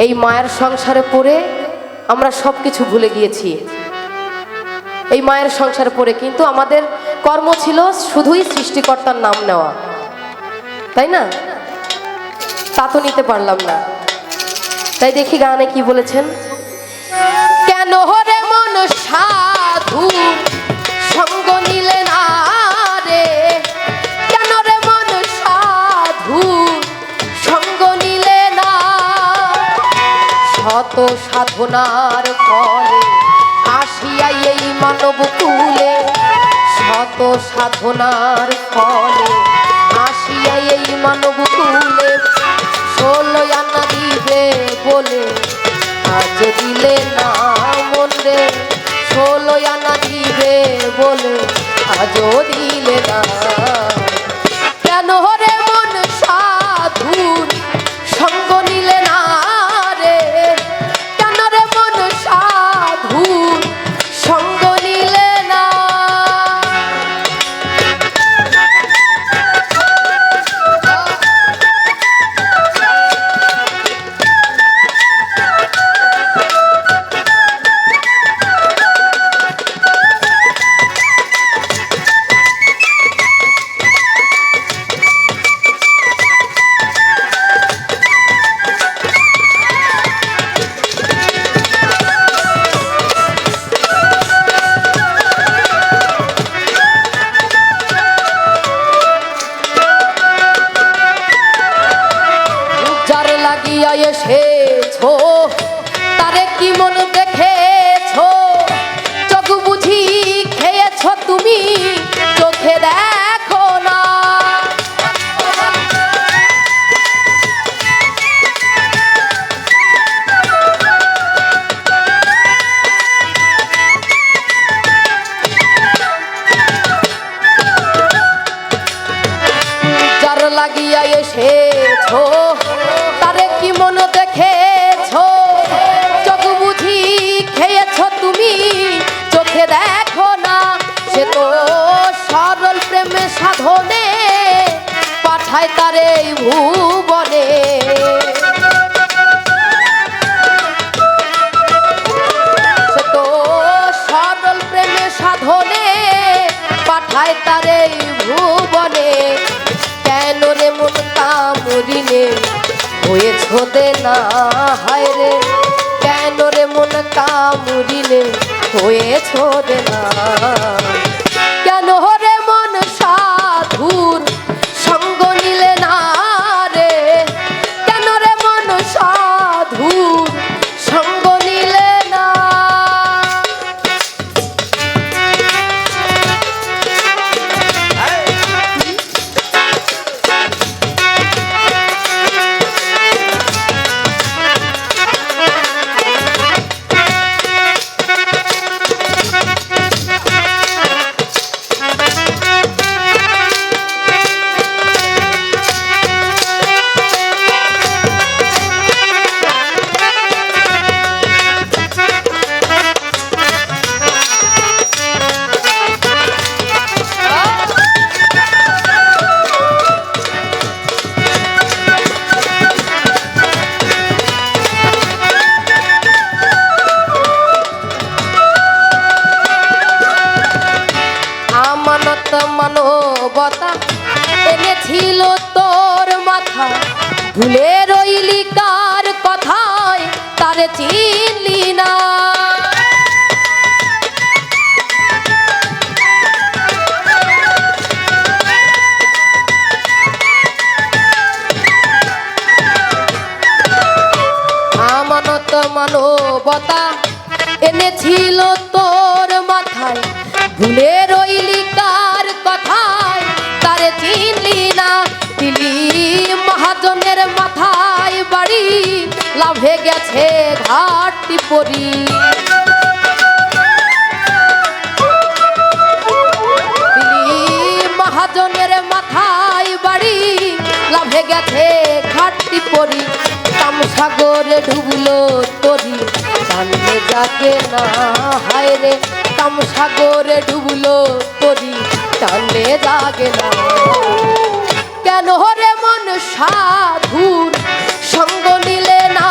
এই মায়ের সংসারে পড়ে আমরা সব কিছু ভুলে গিয়েছি। এই মায়ের সংসারে পড়ে কিন্তু আমাদের কর্ম ছিল শুধুই সৃষ্টিকর্তার নাম নেওয়া, তাই না? তা তো নিতে পারলাম না। তাই দেখি গানে কি বলেছেন। কেন হরে মন সাধু সঙ্গ নিলে না রে, কেন রে মন সাধু সঙ্গ নিলে না, শত সাধনার ফলে আসিয়া এই মানব কুলে, শত সাধনার ফলে আসিয়া এই মানব কুলে, 16 আনা দিবে বলে আজ দিলে না মন রে, 16 আনা দিবে বলে আজও দিলে না। কেন হরে মন সাধুর সঙ্গ নিলে না রে, কেন রে মন সাধুর সঙ্গ নিলে না। লাগিয়া এসেছো তারে কি মন দেখেছো, চোখ বুঝি খেয়েছো তুমি চোখে দেখো না। যার লাগিয়া এসেছো তারে কি মন দেখেছো, চোখ বুঝি খেয়েছো তুমি চোখে দেখো না। সে তো সরল প্রেমে সাধনে পাঠায় তারে এই ভুবনে, সে তো সরল প্রেমে সাধনে পাঠায় তারে এই ভুবনে। কেন রে মন কামড়িলে হয়েছ দে না হায় রে, কেন রে মন কামড়িলে হয়েছ দে না। কেন রে মন সাধুর সঙ্গ নিলে না রে, কেন রে মন সাধুর সঙ্গ নিলে না। মানবতা এনেছিল তোর মাথা, ভুলে রইলি কার কথায় তারে চিনলি না। আমানত মানবতা এনেছিল তোর মাথায়, ভুলে রইলি কার কথায় তারে চিনলি না। দিলি মহাজনের মাথায় বাড়ি, লাভে গেছে ঘাটতি পরি। দিলি মহাজনের মাথায় বাড়ি, লাভে গেছে ঘাটতি পরি। কামসাগরে ডুবলো তরি জানলে যাকে না হায় রে, কামসাগরে ডুবলো তরি জানলে যাকে না। কেন রে মন সাধুর সঙ্গ নিলে না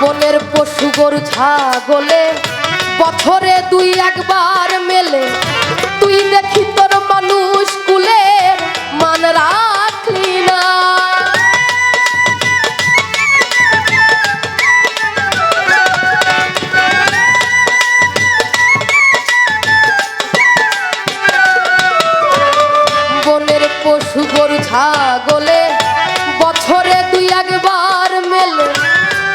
বনের পশু গরু ছাগলে বছরে দুই একবার মেলে, তুই দেখি তোর মানুষ কুলে মান রাখলি না। বনের পশু গরু ছাগলে বছরে দুই একবার মেলে,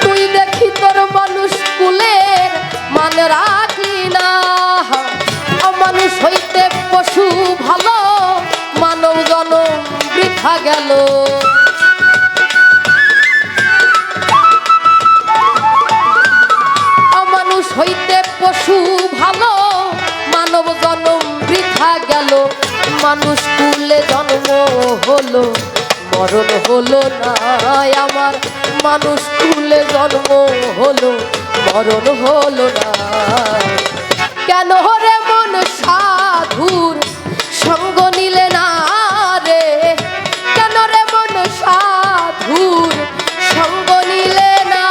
তুই দেখি তোর মানুষ কুলের মান রাখলি না। অমানুষ হইতে পশু ভালো, মানব জনম বৃথা গেল। অমানুষ হইতে পশু ভালো, মানব জনম বৃথা গেল। মানুষ কুলে জন্ম হলো, মরণ হলো না আমার। মানুষ কুলে জন্ম হলো, মরণ হলো না। কেন রে মন সাধুর সঙ্গ নিলে না রে? কেন রে মন সাধুর সঙ্গ নিলে না?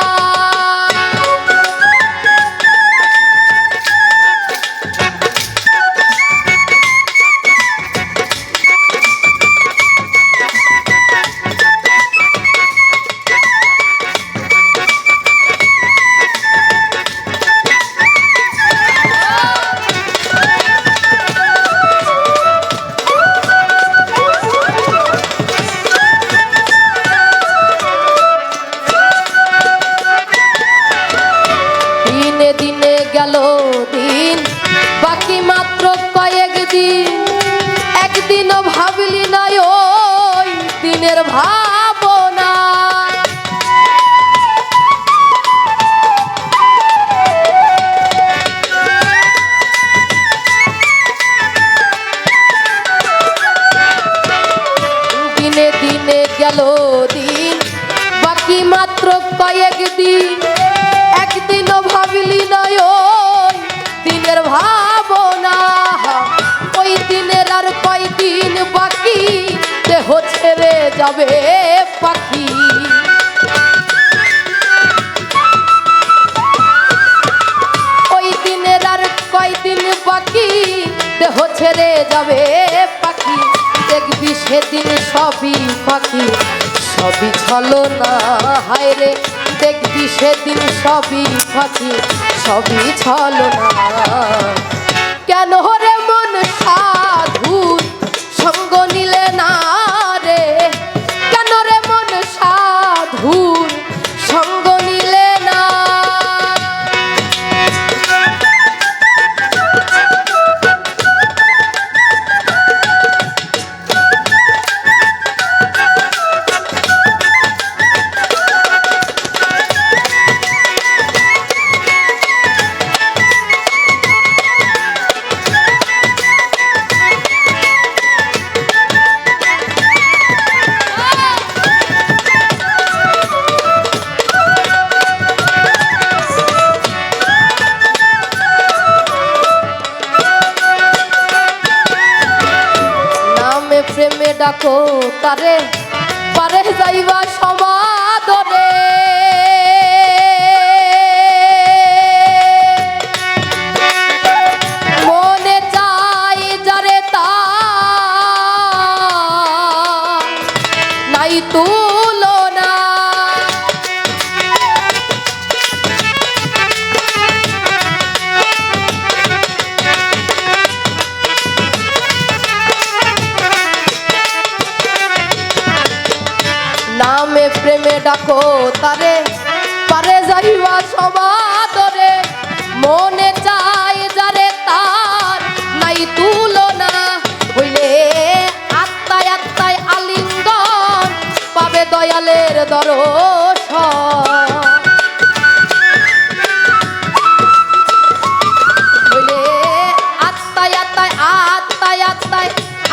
দিনে গেল দিন, বাকি মাত্র কয়েক দিন। একদিনও ভাবলি না ওই দিনের ভাবনা। দিনে দিনে গেল দিন, বাকি মাত্র কয়েক দিন। একদিনও ভাবলি না ওই দিনের ভাবনা। ওই দিনের আর কয়দিন বাকি, দেহ ছেড়ে যাবে পাখি। ওই দিনের আর কয়দিন বাকি, দেহ ছেড়ে যাবে পাখি। দেখবি সেদিন সবই পাখি, সবই ছলনা। হায় রে দেখবি সেদিন সবই পাখি, সবই ছলনা। কেন রে মন সাধুর সঙ্গ নিলে না রে? কেন রে মন সাধুর সঙ্গ নিলে না? প্রেমে ডাকো তারে, পারে যাইবা সমাদরে। মনে চাই যারে তা নাই তুলনা। নামে প্রেমে ডাকো তারে, পারে যাইবা সমাদরে। মনে চাই যারে তার নাই তুলনা। হইলে আত্মায় আত্মায় আলিঙ্গন, পাবে দয়ালের দর্শন। হইলে আত্মায় আত্মায় আত্মায় আত্মায়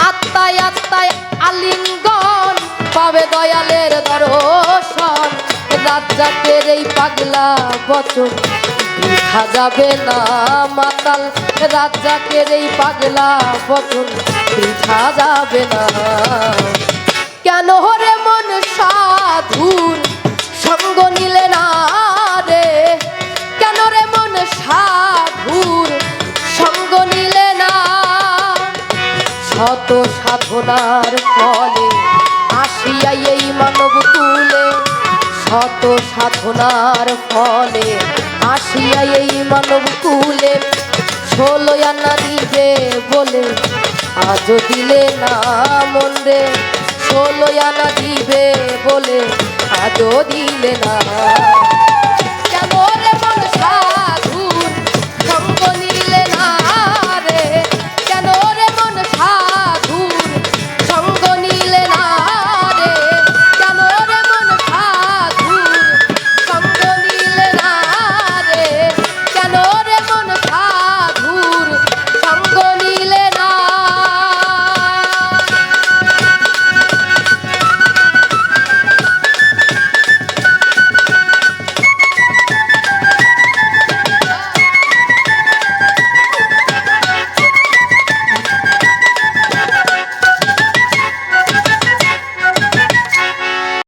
আত্মায় আত্মায় আলিঙ্গন, পাবে দয়ালের দর্শন। রাজ্জাকের এই পাগলা বচন বৃথা যাবে না মাতাল। রাজ্জাকের এই পাগলা বচন বৃথা যাবে না। কেন রে মন সাধুর সঙ্গ নিলে না রে? সাধনার ফলে আসিয়া এই মানব কুলে, শত সাধনার ফলে আসিয়া এই মানব কুলে, 16 আনা দিবে বলে আজও দিলে না মন রে, 16 আনা দিবে বলে আজও দিলে না।